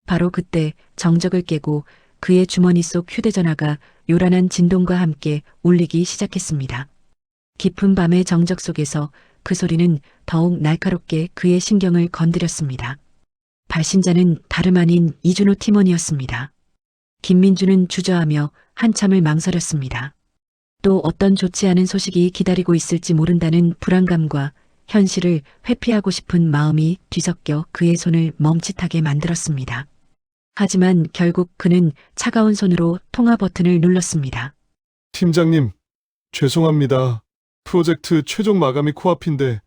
바로 그때 정적을 깨고 그의 주머니 속 휴대전화가 요란한 진동과 함께 울리기 시작했습니다. 깊은 밤의 정적 속에서 그 소리는 더욱 날카롭게 그의 신경을 건드렸습니다. 발신자는 다름 아닌 이준호 팀원이었습니다. 김민주는 주저하며 한참을 망설였습니다. 또 어떤 좋지 않은 소식이 기다리고 있을지 모른다는 불안감과 현실을 회피하고 싶은 마음이 뒤섞여 그의 손을 멈칫하게 만들었습니다. 하지만 결국 그는 차가운 손으로 통화 버튼을 눌렀습니다. 팀장님, 죄송합니다. 프로젝트 최종 마감이 코앞인데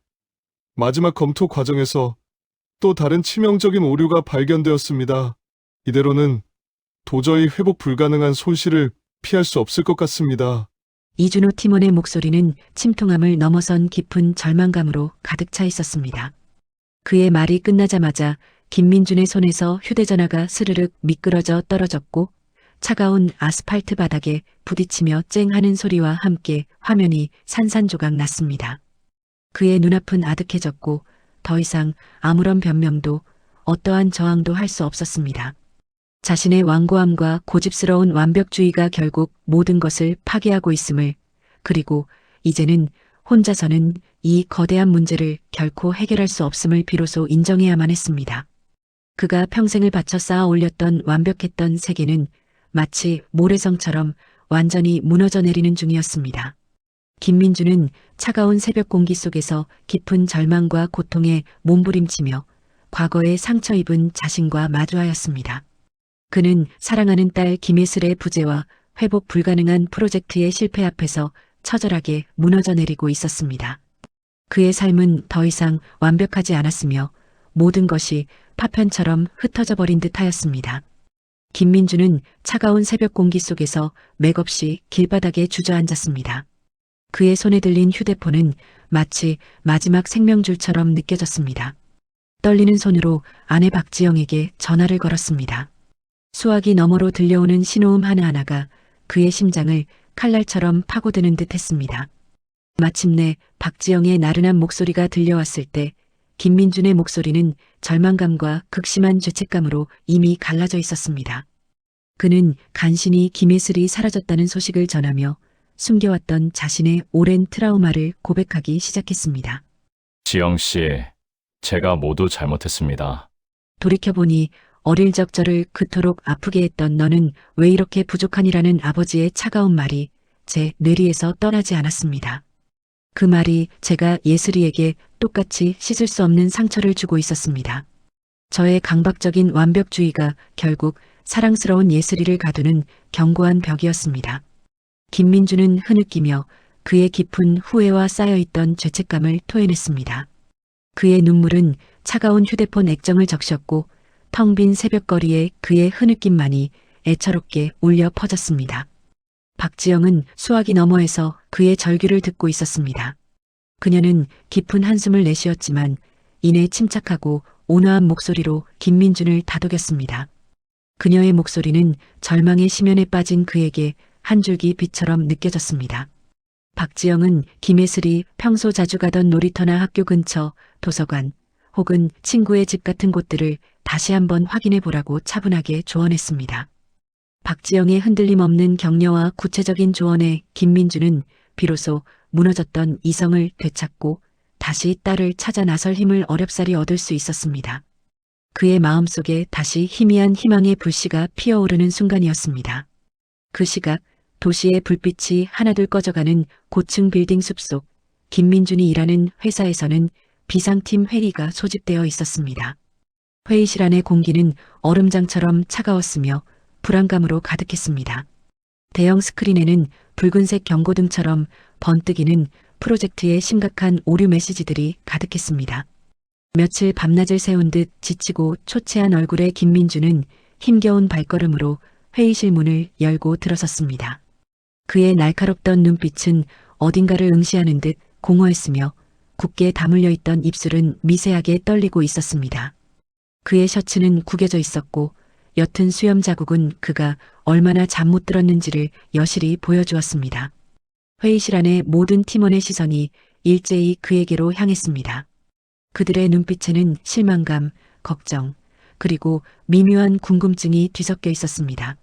마지막 검토 과정에서 또 다른 치명적인 오류가 발견되었습니다. 이대로는 도저히 회복 불가능한 손실을 피할 수 없을 것 같습니다. 이준호 팀원의 목소리는 침통함을 넘어선 깊은 절망감으로 가득 차 있었습니다. 그의 말이 끝나자마자 김민준의 손에서 휴대전화가 스르륵 미끄러져 떨어졌고 차가운 아스팔트 바닥에 부딪히며 쨍 하는 소리와 함께 화면이 산산조각 났습니다. 그의 눈앞은 아득해졌고 더 이상 아무런 변명도 어떠한 저항도 할 수 없었습니다. 자신의 완고함과 고집스러운 완벽주의가 결국 모든 것을 파괴하고 있음을, 그리고 이제는 혼자서는 이 거대한 문제를 결코 해결할 수 없음을 비로소 인정해야만 했습니다. 그가 평생을 바쳐 쌓아 올렸던 완벽했던 세계는 마치 모래성처럼 완전히 무너져 내리는 중이었습니다. 김민주는 차가운 새벽 공기 속에서 깊은 절망과 고통에 몸부림치며 과거에 상처 입은 자신과 마주하였습니다. 그는 사랑하는 딸 김예슬의 부재와 회복 불가능한 프로젝트의 실패 앞에서 처절하게 무너져 내리고 있었습니다. 그의 삶은 더 이상 완벽하지 않았으며 모든 것이 파편처럼 흩어져 버린 듯하였습니다. 김민주는 차가운 새벽 공기 속에서 맥없이 길바닥에 주저앉았습니다. 그의 손에 들린 휴대폰은 마치 마지막 생명줄처럼 느껴졌습니다. 떨리는 손으로 아내 박지영에게 전화를 걸었습니다. 수화기 너머로 들려오는 신호음 하나하나가 그의 심장을 칼날처럼 파고드는 듯 했습니다. 마침내 박지영의 나른한 목소리가 들려왔을 때 김민준의 목소리는 절망감과 극심한 죄책감으로 이미 갈라져 있었습니다. 그는 간신히 김예슬이 사라졌다는 소식을 전하며 숨겨왔던 자신의 오랜 트라우마를 고백하기 시작했습니다. 지영 씨, 제가 모두 잘못했습니다. 돌이켜보니 어릴 적 저를 그토록 아프게 했던 너는 왜 이렇게 부족하니라는 아버지의 차가운 말이 제 뇌리에서 떠나지 않았습니다. 그 말이 제가 예슬이에게 똑같이 씻을 수 없는 상처를 주고 있었습니다. 저의 강박적인 완벽주의가 결국 사랑스러운 예슬이를 가두는 견고한 벽이었습니다. 김민주는 흐느끼며 그의 깊은 후회와 쌓여있던 죄책감을 토해냈습니다. 그의 눈물은 차가운 휴대폰 액정을 적셨고 텅 빈 새벽거리에 그의 흐느낌만이 애처롭게 울려 퍼졌습니다. 박지영은 수화기 너머에서 그의 절규를 듣고 있었습니다. 그녀는 깊은 한숨을 내쉬었지만 이내 침착하고 온화한 목소리로 김민준을 다독였습니다. 그녀의 목소리는 절망의 심연에 빠진 그에게 한 줄기 빛처럼 느껴졌습니다. 박지영은 김예슬이 평소 자주 가던 놀이터나 학교 근처, 도서관, 혹은 친구의 집 같은 곳들을 다시 한번 확인해 보라고 차분하게 조언했습니다. 박지영의 흔들림 없는 격려와 구체적인 조언에 김민주는 비로소 무너졌던 이성을 되찾고 다시 딸을 찾아 나설 힘을 어렵사리 얻을 수 있었습니다. 그의 마음속에 다시 희미한 희망의 불씨가 피어오르는 순간이었습니다. 그 시각 도시의 불빛이 하나둘 꺼져가는 고층 빌딩 숲속 김민준이 일하는 회사에서는 비상팀 회의가 소집되어 있었습니다. 회의실 안의 공기는 얼음장처럼 차가웠으며 불안감으로 가득했습니다. 대형 스크린에는 붉은색 경고등처럼 번뜩이는 프로젝트의 심각한 오류 메시지들이 가득했습니다. 며칠 밤낮을 세운 듯 지치고 초췌한 얼굴의 김민주는 힘겨운 발걸음으로 회의실 문을 열고 들어섰습니다. 그의 날카롭던 눈빛은 어딘가를 응시하는 듯 공허했으며 굳게 다물려 있던 입술은 미세하게 떨리고 있었습니다. 그의 셔츠는 구겨져 있었고 옅은 수염 자국은 그가 얼마나 잠 못 들었는지를 여실히 보여주었습니다. 회의실 안의 모든 팀원의 시선이 일제히 그에게로 향했습니다. 그들의 눈빛에는 실망감, 걱정, 그리고 미묘한 궁금증이 뒤섞여 있었습니다.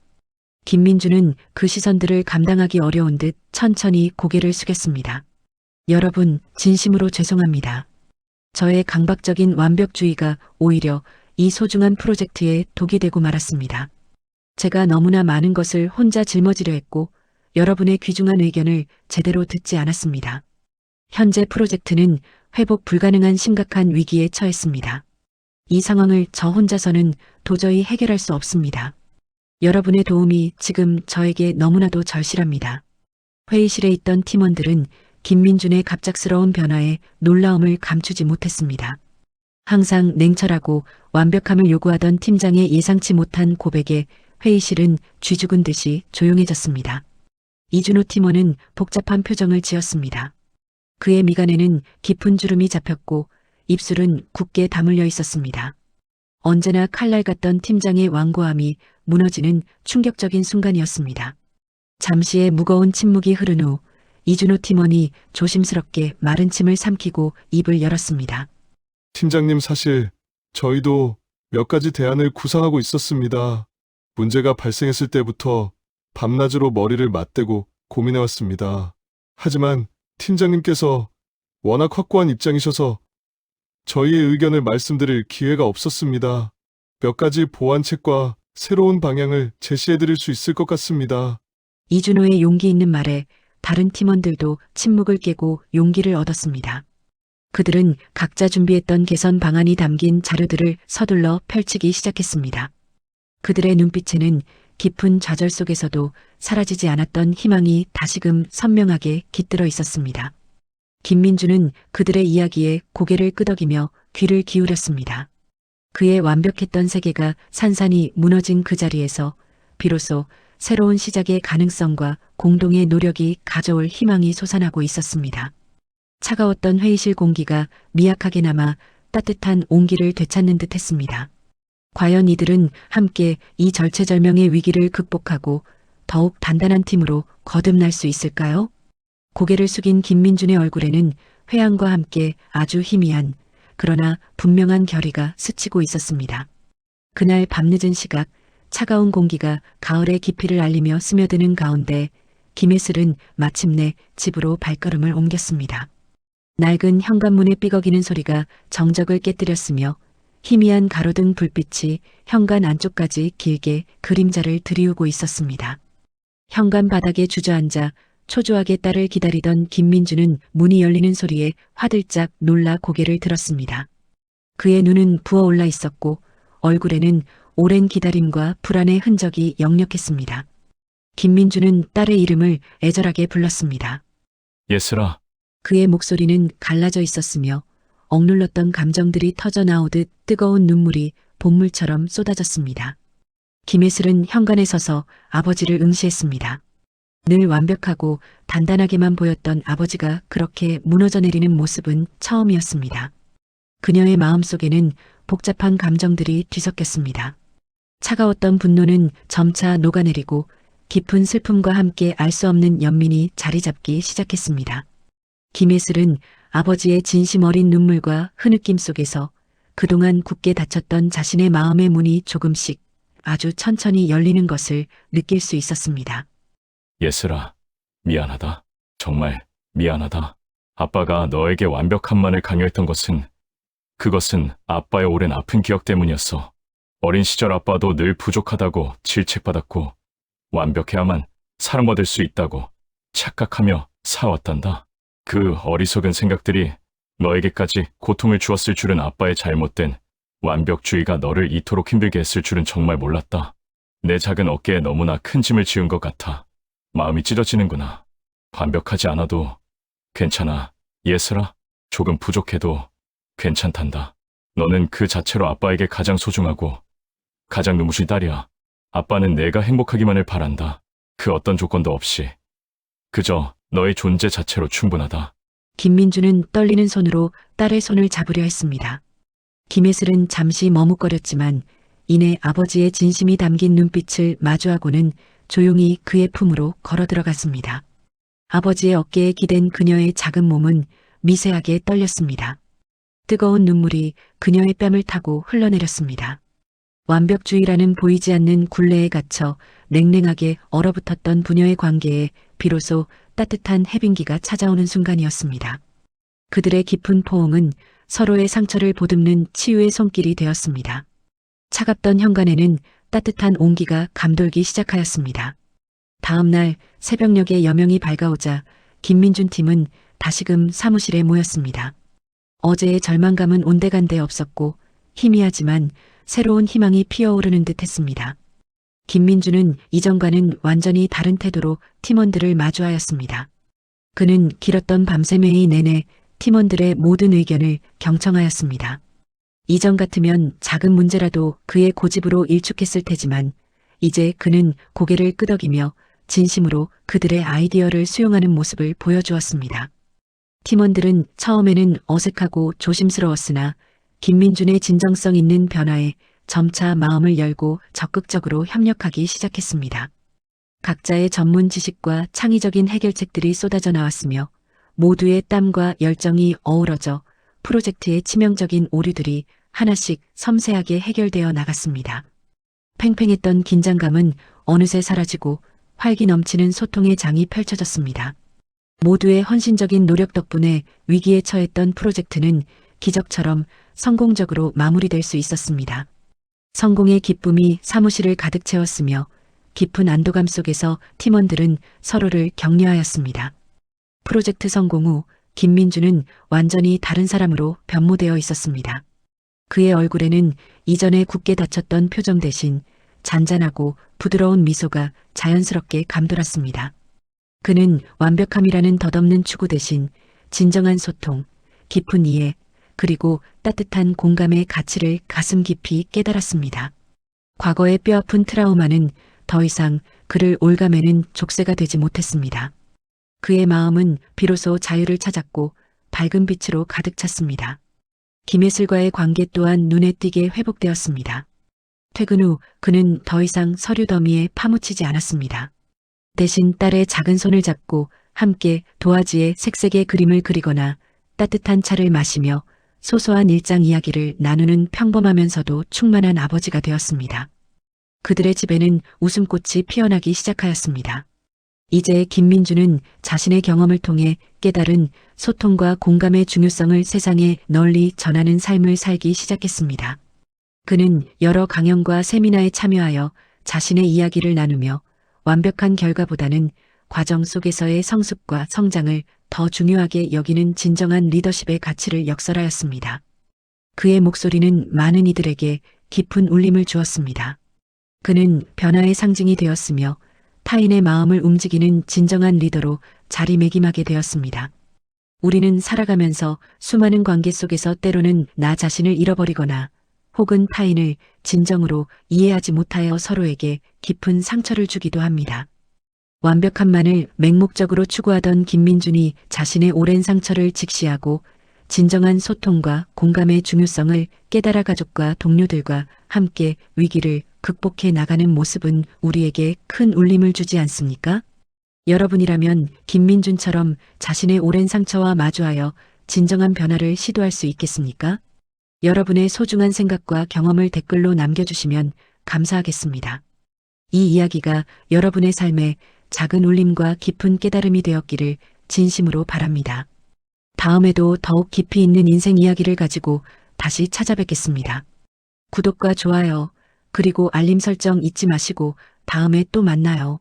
김민주는 그 시선들을 감당하기 어려운 듯 천천히 고개를 숙였습니다. 여러분, 진심으로 죄송합니다. 저의 강박적인 완벽주의가 오히려 이 소중한 프로젝트에 독이 되고 말았습니다. 제가 너무나 많은 것을 혼자 짊어지려 했고 여러분의 귀중한 의견을 제대로 듣지 않았습니다. 현재 프로젝트는 회복 불가능한 심각한 위기에 처했습니다. 이 상황을 저 혼자서는 도저히 해결할 수 없습니다. 여러분의 도움이 지금 저에게 너무나도 절실합니다. 회의실에 있던 팀원들은 김민준의 갑작스러운 변화에 놀라움을 감추지 못했습니다. 항상 냉철하고 완벽함을 요구하던 팀장의 예상치 못한 고백에 회의실은 쥐죽은 듯이 조용해졌습니다. 이준호 팀원은 복잡한 표정을 지었습니다. 그의 미간에는 깊은 주름이 잡혔고 입술은 굳게 다물려 있었습니다. 언제나 칼날 같던 팀장의 완고함이 무너지는 충격적인 순간이었습니다. 잠시의 무거운 침묵이 흐른 후 이준호 팀원이 조심스럽게 마른 침을 삼키고 입을 열었습니다. 팀장님, 사실 저희도 몇 가지 대안을 구상하고 있었습니다. 문제가 발생했을 때부터 밤낮으로 머리를 맞대고 고민해왔습니다. 하지만 팀장님께서 워낙 확고한 입장이셔서 저희의 의견을 말씀드릴 기회가 없었습니다. 몇 가지 보완책과 새로운 방향을 제시해드릴 수 있을 것 같습니다. 이준호의 용기 있는 말에 다른 팀원들도 침묵을 깨고 용기를 얻었습니다. 그들은 각자 준비했던 개선 방안이 담긴 자료들을 서둘러 펼치기 시작했습니다. 그들의 눈빛에는 깊은 좌절 속에서도 사라지지 않았던 희망이 다시금 선명하게 깃들어 있었습니다. 김민주는 그들의 이야기에 고개를 끄덕이며 귀를 기울였습니다. 그의 완벽했던 세계가 산산이 무너진 그 자리에서 비로소 새로운 시작의 가능성과 공동의 노력이 가져올 희망이 솟아나고 있었습니다. 차가웠던 회의실 공기가 미약하게 남아 따뜻한 온기를 되찾는 듯 했습니다. 과연 이들은 함께 이 절체절명의 위기를 극복하고 더욱 단단한 팀으로 거듭날 수 있을까요? 고개를 숙인 김민준의 얼굴에는 회한과 함께 아주 희미한 그러나 분명한 결의가 스치고 있었습니다. 그날 밤늦은 시각 차가운 공기가 가을의 깊이를 알리며 스며드는 가운데 김혜슬은 마침내 집으로 발걸음을 옮겼습니다. 낡은 현관문에 삐걱이는 소리가 정적을 깨뜨렸으며 희미한 가로등 불빛이 현관 안쪽까지 길게 그림자를 드리우고 있었습니다. 현관 바닥에 주저앉아 초조하게 딸을 기다리던 김민주는 문이 열리는 소리에 화들짝 놀라 고개를 들었습니다. 그의 눈은 부어올라 있었고 얼굴에는 오랜 기다림과 불안의 흔적이 역력했습니다. 김민주는 딸의 이름을 애절하게 불렀습니다. 예슬아, 그의 목소리는 갈라져 있었으며 억눌렀던 감정들이 터져 나오듯 뜨거운 눈물이 본물처럼 쏟아졌습니다. 김혜슬은 현관에 서서 아버지를 응시했습니다. 늘 완벽하고 단단하게만 보였던 아버지가 그렇게 무너져 내리는 모습은 처음이었습니다. 그녀의 마음속에는 복잡한 감정들이 뒤섞였습니다. 차가웠던 분노는 점차 녹아내리고 깊은 슬픔과 함께 알 수 없는 연민이 자리 잡기 시작했습니다. 김혜슬은 아버지의 진심 어린 눈물과 흐느낌 속에서 그동안 굳게 닫혔던 자신의 마음의 문이 조금씩 아주 천천히 열리는 것을 느낄 수 있었습니다. 예슬아, 미안하다. 정말 미안하다. 아빠가 너에게 완벽함만을 강요했던 그것은 아빠의 오랜 아픈 기억 때문이었어. 어린 시절 아빠도 늘 부족하다고 질책받았고 완벽해야만 사랑받을 수 있다고 착각하며 살아왔단다. 그 어리석은 생각들이 너에게까지 고통을 주었을 줄은 아빠의 잘못된 완벽주의가 너를 이토록 힘들게 했을 줄은 정말 몰랐다. 내 작은 어깨에 너무나 큰 짐을 지은 것 같아. 마음이 찢어지는구나. 완벽하지 않아도 괜찮아. 예슬아, 조금 부족해도 괜찮단다. 너는 그 자체로 아빠에게 가장 소중하고 가장 눈부신 딸이야. 아빠는 내가 행복하기만을 바란다. 그 어떤 조건도 없이. 그저 너의 존재 자체로 충분하다. 김민주는 떨리는 손으로 딸의 손을 잡으려 했습니다. 김혜슬은 잠시 머뭇거렸지만 이내 아버지의 진심이 담긴 눈빛을 마주하고는 조용히 그의 품으로 걸어 들어갔습니다. 아버지의 어깨에 기댄 그녀의 작은 몸은 미세하게 떨렸습니다. 뜨거운 눈물이 그녀의 뺨을 타고 흘러내렸습니다. 완벽주의라는 보이지 않는 굴레에 갇혀 냉랭하게 얼어붙었던 부녀의 관계에 비로소 따뜻한 해빙기가 찾아오는 순간이었습니다. 그들의 깊은 포옹은 서로의 상처를 보듬는 치유의 손길이 되었습니다. 차갑던 현관에는 따뜻한 온기가 감돌기 시작하였습니다. 다음 날 새벽녘에 여명이 밝아오자 김민준 팀은 다시금 사무실에 모였습니다. 어제의 절망감은 온데간데 없었고 희미하지만 새로운 희망이 피어오르는 듯 했습니다. 김민주는 이전과는 완전히 다른 태도로 팀원들을 마주하였습니다. 그는 길었던 밤샘 회의 내내 팀원들의 모든 의견을 경청하였습니다. 이전 같으면 작은 문제라도 그의 고집으로 일축했을 테지만 이제 그는 고개를 끄덕이며 진심으로 그들의 아이디어를 수용하는 모습을 보여주었습니다. 팀원들은 처음에는 어색하고 조심스러웠으나 김민준의 진정성 있는 변화에 점차 마음을 열고 적극적으로 협력하기 시작했습니다. 각자의 전문 지식과 창의적인 해결책들이 쏟아져 나왔으며 모두의 땀과 열정이 어우러져 프로젝트의 치명적인 오류들이 하나씩 섬세하게 해결되어 나갔습니다. 팽팽했던 긴장감은 어느새 사라지고 활기 넘치는 소통의 장이 펼쳐졌습니다. 모두의 헌신적인 노력 덕분에 위기에 처했던 프로젝트는 기적처럼 성공적으로 마무리될 수 있었습니다. 성공의 기쁨이 사무실을 가득 채웠으며 깊은 안도감 속에서 팀원들은 서로를 격려하였습니다. 프로젝트 성공 후 김민주는 완전히 다른 사람으로 변모되어 있었습니다. 그의 얼굴에는 이전에 굳게 닫혔던 표정 대신 잔잔하고 부드러운 미소가 자연스럽게 감돌았습니다. 그는 완벽함이라는 덧없는 추구 대신 진정한 소통, 깊은 이해, 그리고 따뜻한 공감의 가치를 가슴 깊이 깨달았습니다. 과거의 뼈아픈 트라우마는 더 이상 그를 올가매는 족쇄가 되지 못했습니다. 그의 마음은 비로소 자유를 찾았고 밝은 빛으로 가득 찼습니다. 김예슬과의 관계 또한 눈에 띄게 회복되었습니다. 퇴근 후 그는 더 이상 서류 더미에 파묻히지 않았습니다. 대신 딸의 작은 손을 잡고 함께 도화지에 색색의 그림을 그리거나 따뜻한 차를 마시며 소소한 일상 이야기를 나누는 평범하면서도 충만한 아버지가 되었습니다. 그들의 집에는 웃음꽃이 피어나기 시작하였습니다. 이제 김민주는 자신의 경험을 통해 깨달은 소통과 공감의 중요성을 세상에 널리 전하는 삶을 살기 시작했습니다. 그는 여러 강연과 세미나에 참여하여 자신의 이야기를 나누며 완벽한 결과보다는 과정 속에서의 성숙과 성장을 더 중요하게 여기는 진정한 리더십의 가치를 역설하였습니다. 그의 목소리는 많은 이들에게 깊은 울림을 주었습니다. 그는 변화의 상징이 되었으며 타인의 마음을 움직이는 진정한 리더로 자리매김하게 되었습니다. 우리는 살아가면서 수많은 관계 속에서 때로는 나 자신을 잃어버리거나 혹은 타인을 진정으로 이해하지 못하여 서로에게 깊은 상처를 주기도 합니다. 완벽함만을 맹목적으로 추구하던 김민준이 자신의 오랜 상처를 직시하고 진정한 소통과 공감의 중요성을 깨달아 가족과 동료들과 함께 위기를 극복해 나가는 모습은 우리에게 큰 울림을 주지 않습니까? 여러분이라면 김민준처럼 자신의 오랜 상처와 마주하여 진정한 변화를 시도할 수 있겠습니까? 여러분의 소중한 생각과 경험을 댓글로 남겨주시면 감사하겠습니다. 이 이야기가 여러분의 삶에 작은 울림과 깊은 깨달음이 되었기를 진심으로 바랍니다. 다음에도 더욱 깊이 있는 인생 이야기를 가지고 다시 찾아뵙겠습니다. 구독과 좋아요, 그리고 알림 설정 잊지 마시고 다음에 또 만나요.